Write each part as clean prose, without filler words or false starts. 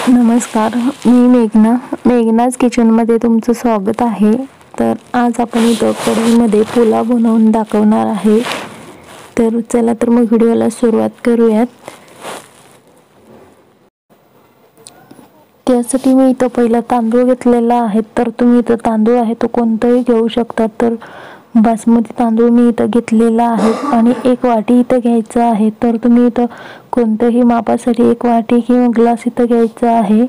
नमस्कार, मी मेघनाज किचनमध्ये तुमचं स्वागत आहे. तर आज आपण इथं कढईमध्ये पुलाव बनवून दाखवणार आहे. तर चला तर मग व्हिडिओला सुरुवात करूयात. त्यासाठी मी इथं पहिला तांदूळ घेतलेला आहे. तर तुम्ही इथं तांदूळ आहे तो कोणताही घेऊ शकता. तर बासमती तांदूळ मी इथं घेतलेला आहे आणि 1 वाटी इथं घ्यायचं आहे. तर तुम्ही इथं कोणत्याही मापासाठी 1 वाटी किंवा ग्लास इथं घ्यायचा आहे.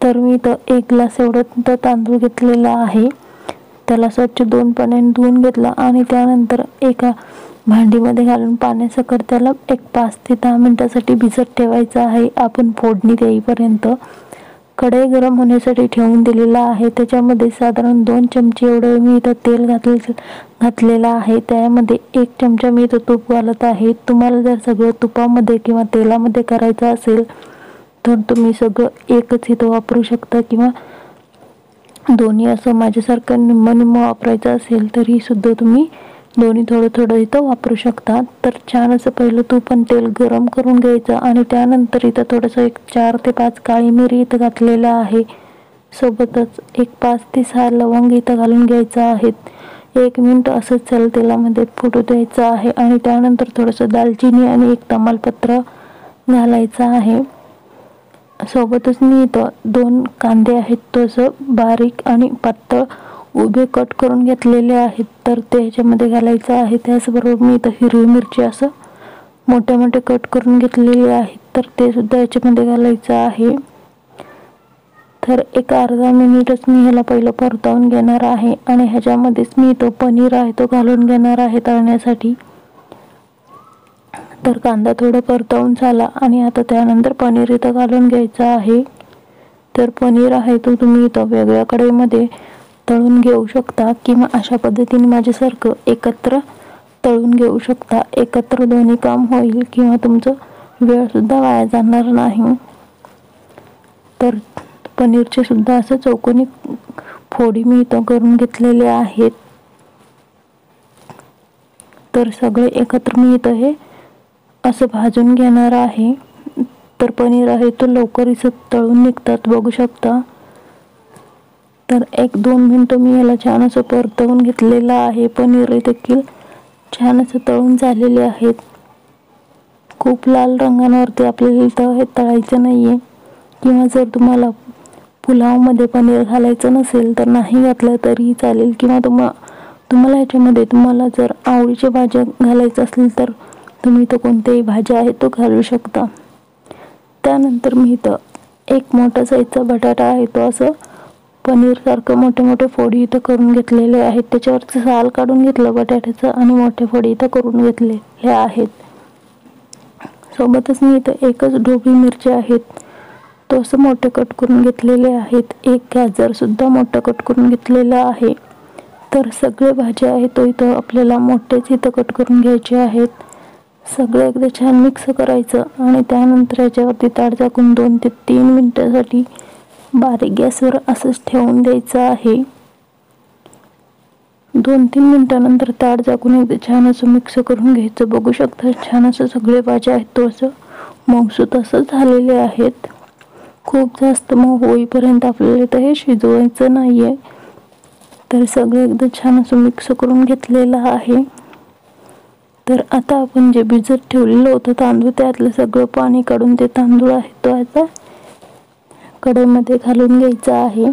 तर मी इथं 1 ग्लास एवढं तांदूळ घेतलेला आहे. त्याला स्वच्छ 2 पाण्याने धुवून घेतला आणि त्यानंतर एका भांडीमध्ये घालून पाण्यासकट त्याला 5 ते 10 मिनिटासाठी भिजत ठेवायचं आहे. आपण फोडणी देईपर्यंत कढई गरम होण्यासाठी ठेवून दिलेला आहे. त्याच्यामध्ये साधारण 2 चमचे एवढं मी इथं तेल घातलेलं आहे. त्यामध्ये 1 चमचा मी इथं तूप घालत आहे. तुम्हाला जर सगळं तुपामध्ये किंवा तेलामध्ये करायचं असेल तर तुम्ही सगळं एकच इथं वापरू शकता किंवा दोन्ही असं माझ्यासारखं निम्म वापरायचं असेल तरी सुद्धा तुम्ही दोन्ही थोडं इथं वापरू शकता. तर छान असं पहिलं तूप आणि तेल गरम करून घ्यायचं आणि त्यानंतर इथं थोडंसं 4 ते 5 काळी मिरी इथं घातलेलं आहे. सोबतच 5 ते 6 लवंग इथं घालून घ्यायचं आहेत. 1 मिनिट असंच त्याला तेलामध्ये फुटू द्यायचं आहे आणि त्यानंतर थोडंसं दालचिनी आणि 1 तमालपत्र घालायचं आहे. सोबतच मी इथं 2 कांदे आहेत तो असं बारीक आणि पातळ उभे कट करून घेतलेले आहेत. तर ते ह्याच्यामध्ये घालायचं आहे. त्याचबरोबर मी इथं हिरवी मिरची असं मोठे कट करून घेतलेले आहेत. तर ते सुद्धा याच्यामध्ये घालायचं आहे. तर एक अर्धा मिनिटच मी ह्याला पहिलं परतवून घेणार आहे आणि ह्याच्यामध्येच मी इथं पनीर आहे तो घालून घेणार आहे तळण्यासाठी. तर कांदा थोडं परतवून झाला आणि आता त्यानंतर पनीर इथं घालून घ्यायचं आहे. तर पनीर आहे तो तुम्ही इथं वेगळ्या कढईमध्ये तळून घेऊ शकता किंवा अशा पद्धतीने माझ्यासारखं एकत्र तळून घेऊ शकता. एकत्र दोन्ही काम होईल किंवा तुमचं वेळ सुद्धा वाया जाणार नाही. तर पनीरचे सुद्धा असं चौकोनी फोडी मी इथं करून घेतलेले आहेत. तर सगळे एकत्र मी इथं हे असं भाजून घेणार आहे. तर पनीर आहे तो लवकर इथं तळून निघतात बघू शकता. तर 1-2 मिनिटं मी याला छान असं परतवून घेतलेलं आहे. पनीर देखील छान असं तळून झालेले आहेत. खूप लाल रंगावरती आपल्याला इथं हे तळायचं नाहीये. किंवा जर तुम्हाला पुलावमध्ये पनीर घालायचं नसेल तर नाही घातलं तरी चालेल किंवा तुम्हाला ह्याच्यामध्ये तुम्हाला जर आवडीच्या भाज्या घालायचं असेल तर तुम्ही इथं कोणत्याही भाज्या आहेत तो घालू शकता. त्यानंतर मी इथं 1 मोठा साईजचा बटाटा आहे तो असं पनीर सारखं मोठे फोडी इथं करून घेतलेले आहेत. त्याच्यावरचं साल काढून घेतलं बटाट्याचं आणि मोठे फोडी इथं करून घेतलेले आहेत. सोबतच मी इथं 1च ढोबळी मिरची आहेत तो असं मोठे कट करून घेतलेले आहेत. 1 गाजर सुद्धा मोठं कट करून घेतलेलं आहे. तर सगळे भाज्या आहेत तो इथं आपल्याला मोठेच इथं कट करून घ्यायचे आहेत. सगळं एकदा छान मिक्स करायचं आणि त्यानंतर याच्यावरती ताट झाकून 2 ते 3 मिनिटासाठी बारीक गॅसवर असंच ठेवून द्यायचं आहे. 2-3 मिनिटानंतर ताट झाकून एकदा छान असं मिक्स करून घ्यायचं. बघू शकता छान असं सगळे भाज्या आहेत तो असं मऊसूत असं झालेले आहेत. खूप जास्त मऊ होईपर्यंत आपल्याला इथं हे शिजवायचं नाहीये. तर सगळं एकदा छान असं मिक्स करून घेतलेलं आहे. तर आता आपण जे भिजत ठेवलेलं होतं तांदूळ त्यातलं सगळं पाणी काढून ते तांदूळ आहे तो आता कढईमध्ये घालून घ्यायचा आहे.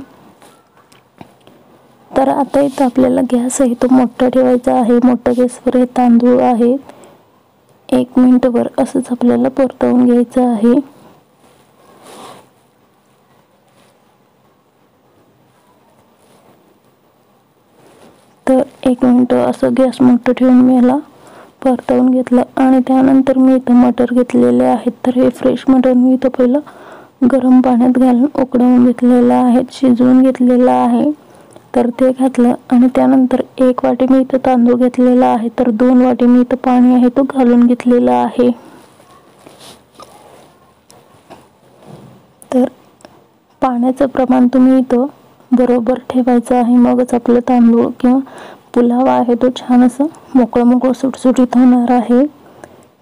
तर आता इथं आपल्याला गॅस आहे तो मोठा ठेवायचा आहे. मोठ्या गॅसवर हे तांदूळ आहे 1 मिनिटभर असंच आपल्याला परतवून घ्यायचं आहे. तर 1 मिनिट असं गॅस मोठं ठेवून मी याला परतवून घेतलं आणि त्यानंतर मी इथं मटर घेतलेले आहेत. तर हे फ्रेश मटर मी इथं पहिलं गरम पाण्यात घालून उकळवून घेतलेलं आहे, शिजवून घेतलेलं आहे. तर ते घातलं आणि त्यानंतर 1 वाटी मी इथं तांदूळ घेतलेला आहे. तर 2 वाटी मी इथं पाणी आहे तो घालून घेतलेला आहे. तर पाण्याचं प्रमाण तुम्ही इथं बरोबर ठेवायचं आहे. मगच आपलं तांदूळ किंवा पुलाव आहे तो छान असं मोकळं सुटसुटीत होणार आहे.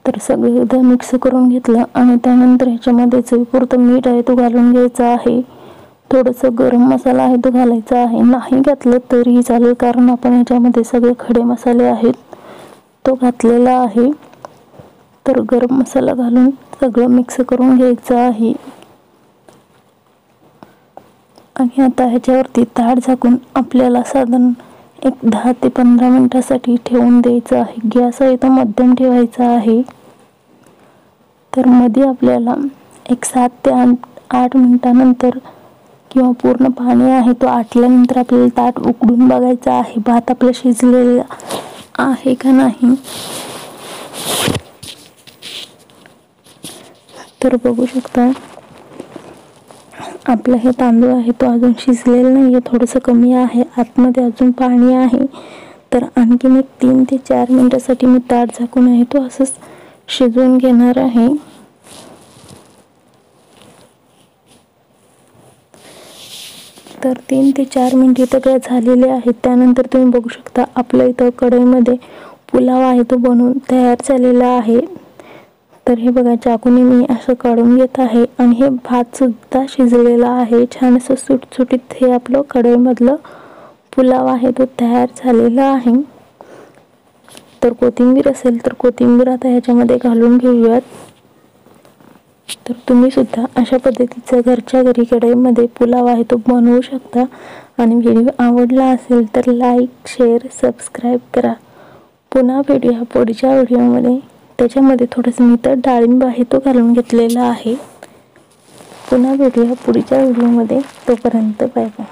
तर सगळं एकदा मिक्स करून घेतलं आणि त्यानंतर ह्याच्यामध्ये चवीपुरतं मीठ आहे तो घालून घ्यायचा आहे. थोडंसं गरम मसाला आहे तो घालायचा आहे. नाही घातलं तरीही चालेल, कारण आपण ह्याच्यामध्ये सगळे खडे मसाले आहेत तो घातलेला आहे. तर गरम मसाला घालून सगळं मिक्स करून घ्यायचं आहे. आणि आता ह्याच्यावरती ताट झाकून आपल्याला साधारण एक 10 ते 15 मिनिटासाठी ठेवून द्यायचं आहे. गॅस आहे तो मध्यम ठेवायचा आहे. तर मध्ये आपल्याला एक 7 ते 8 मिनिटानंतर किंवा पूर्ण पाणी आहे तो आटल्यानंतर आपल्याला ताट उघडून बघायचं आहे, भात आपला शिजलेला आहे का नाही. तर बघू शकता आपलं हे तांदूळ आहे तो अजून शिजलेला नाहीये, थोडंसं कमी आहे, आतमध्ये अजून पाणी आहे. तर आणखीन एक 3 ते 4 मिनिटासाठी मी ताट झाकून आहे तो असंच शिजवून घेणार आहे. तर 3 ते 4 मिनिट इथं काय झालेले आहेत. त्यानंतर तुम्ही बघू शकता आपल्या इथं कढईमध्ये पुलाव आहे तो बनवून तयार झालेला आहे. तर हे बघा चाकूने मी असं काढून घेत आहे आणि हे भात सुद्धा शिजलेला आहे. छान असं सुटसुटीत हे आपलं कढईमधलं पुलाव आहे तो तयार झालेला आहे. तर कोथिंबीर असेल तर कोथिंबीर आता ह्याच्यामध्ये घालून घेऊयात. तर तुम्ही सुद्धा अशा पद्धतीचं घरच्या घरी कढईमध्ये पुलाव आहे तो बनवू शकता. आणि व्हिडिओ आवडला असेल तर लाईक, शेअर, सबस्क्राईब करा. पुन्हा भेटूया पुढच्या व्हिडिओमध्ये. त्याच्यामध्ये थोडंसं मी तर डाळिंब आहे तो घालून घेतलेला आहे. पुन्हा भेटूया पुढच्या व्हिडिओमध्ये. तोपर्यंत बाय बाय.